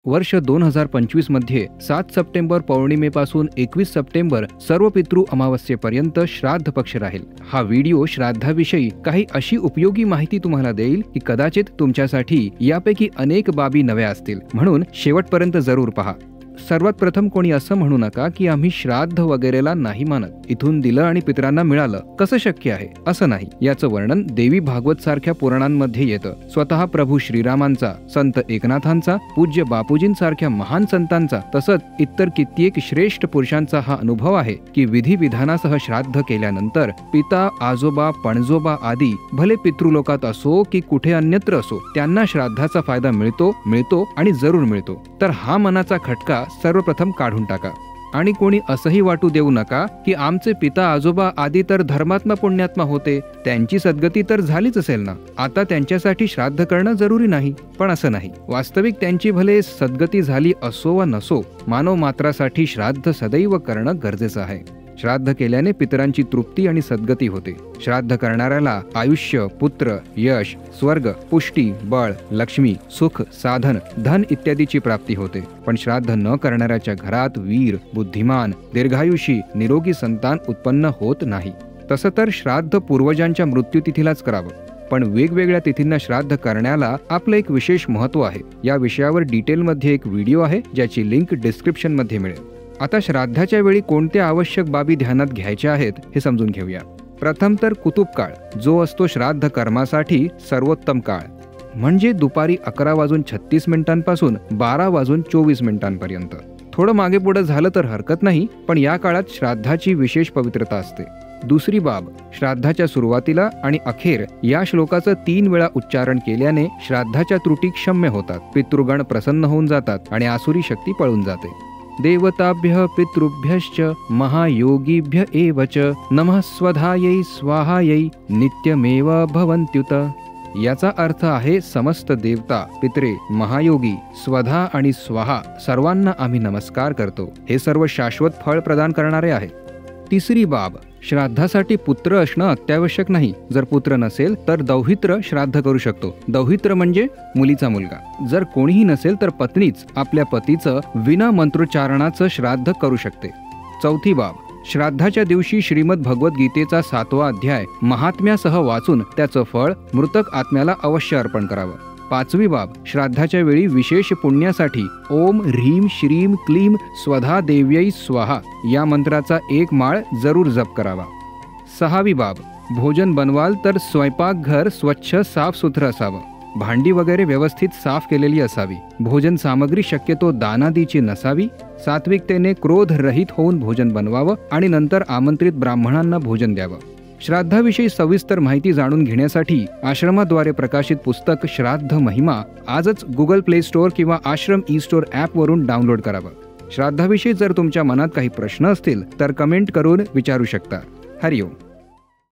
वर्ष 2025 मध्ये 7 September पौर्णिमेपासून 21 September सर्व पितृ अमावस्येपर्यंत श्राद्ध पक्ष राहील। हा व्हिडिओ श्राद्धाविषयी काही अशी उपयोगी माहिती तुम्हाला देईल की कदाचित तुमच्यासाठी यापैकी अनेक बाबी नव्या असतील, म्हणून शेवटपर्यंत जरूर पहा। सर्वात प्रथम कोणी असं म्हणू नका की आम्ही श्राद्ध वगैरेला नाही मानत, इथून दिलं आणि पितरांना मिळालं, कसं शक्य आहे? असं नाही। याचं वर्णन देवी भागवत सारख्या पुराणांमध्ये येतं। स्वतः प्रभू श्रीरामांचा, संत एकनाथांचा, पूज्य बापूजींसारख्या महान संतांचा तसंच इतर कित्येक श्रेष्ठ पुरुषांचा हा अनुभव आहे की विधी विधानासह श्राद्ध केल्यानंतर पिता, आजोबा, पणजोबा आदी भले पितृलोकात असो की कुठे अन्यत्र असो, त्यांना श्राद्धाचा फायदा मिळतो आणि जरूर मिळतो। तर हा मनाचा खटका सर्वप्रथम काढून टाका आणि कोणी असंही वाटू देऊ नका की आमचे पिता आजोबा आदी तर धर्मात्मा पुण्यात्मा होते, त्यांची सद्गती तर झालीच असेल ना, आता त्यांच्यासाठी श्राद्ध करणं जरुरी नाही। पण असं नाही, वास्तविक त्यांची भले सद्गती झाली असो वा नसो, मानव मात्रासाठी श्राद्ध सदैव करणं गरजेचं आहे। श्राद्ध केल्याने पितरांची तृप्ती आणि सद्गती होते। श्राद्ध करणाऱ्याला आयुष्य, पुत्र, यश, स्वर्ग, पुष्टी, बळ, लक्ष्मी, सुख, साधन, धन इत्यादीची प्राप्ती होते। पण श्राद्ध न करणाऱ्याच्या घरात वीर, बुद्धिमान, दीर्घायुषी, निरोगी संतान उत्पन्न होत नाही। तसं तर श्राद्ध पूर्वजांच्या मृत्यूतिथीलाच करावं, पण वेगवेगळ्या तिथींना श्राद्ध करण्याला आपलं एक विशेष महत्त्व आहे। या विषयावर डिटेलमध्ये एक व्हिडिओ आहे, ज्याची लिंक डिस्क्रिप्शन मध्ये मिळेल। आता श्राद्धाच्या वेळी कोणत्या आवश्यक बाबी ध्यानात घ्यायच्या आहेत हे समजून घेऊया। प्रथम तर कुतुब काळ, जो असतो श्राद्ध कर्मासाठी सर्वोत्तम काळ, म्हणजे दुपारी 11:36 पासून 12:24 थोडं मागे पुढे झालं तर हरकत नाही, पण या काळात श्राद्धाची विशेष पवित्रता असते। दुसरी बाब, श्राद्धाच्या सुरुवातीला आणि अखेर या श्लोकाचं 3 वेळा उच्चारण केल्याने श्राद्धाच्या त्रुटी क्षम्य होतात, पितृगण प्रसन्न होऊन जातात आणि आसुरी शक्ती पळून जाते। देवताभ्यः पितृभ्यश्च महायोगीभ्य एव च नमः स्वधायै स्वाहायै नित्यमेव भवन्त्युत। याचा अर्थ आहे समस्त देवता, पितरे, महायोगी, स्वधा आणि स्वाहा सर्वांना आम्ही नमस्कार करतो, हे सर्व शाश्वत फळ प्रदान करणारे आहे। तिसरी बाब, श्राद्धासाठी पुत्र असणं अत्यावश्यक नाही। जर पुत्र नसेल तर दौहित्र श्राद्ध करू शकतो। दौहित्र म्हणजे मुलीचा मुलगा। जर कोणीही नसेल तर पत्नीच आपल्या पतीचं विना मंत्रोच्चारणाचं श्राद्ध करू शकते। चौथी बाब, श्राद्धाच्या दिवशी श्रीमद भगवद्गीतेचा 7वा अध्याय महात्म्यासह वाचून त्याचं फळ मृतक आत्म्याला अवश्य अर्पण करावं। पाचवी बाब, श्राद्धाच्या वेळी विशेष पुण्यासाठी ओम ह्रीम श्रीम क्लीम स्वधा देव्यै स्वाहा या मंत्राचा 1 माळ जरूर जप करावा। सहावी बाब, भोजन बनवाल तर स्वयंपाकघर स्वच्छ साफसुथरं असावं, भांडी वगैरे व्यवस्थित साफ केलेली असावी, भोजन सामग्री शक्यतो दानादीची नसावी, सात्विकतेने क्रोध रहित होऊन भोजन बनवावं आणि नंतर आमंत्रित ब्राह्मणांना भोजन द्यावं। श्राद्धाविषयी सविस्तर माहिती जाणून घेण्यासाठी आश्रमाद्वारे प्रकाशित पुस्तक श्राद्ध महिमा आजच गुगल प्ले स्टोअर किंवा आश्रम ई स्टोअर ॲपवरून डाउनलोड करावं। श्राद्धाविषयी जर तुमच्या मनात काही प्रश्न असतील तर कमेंट करून विचारू शकता। हरिओम।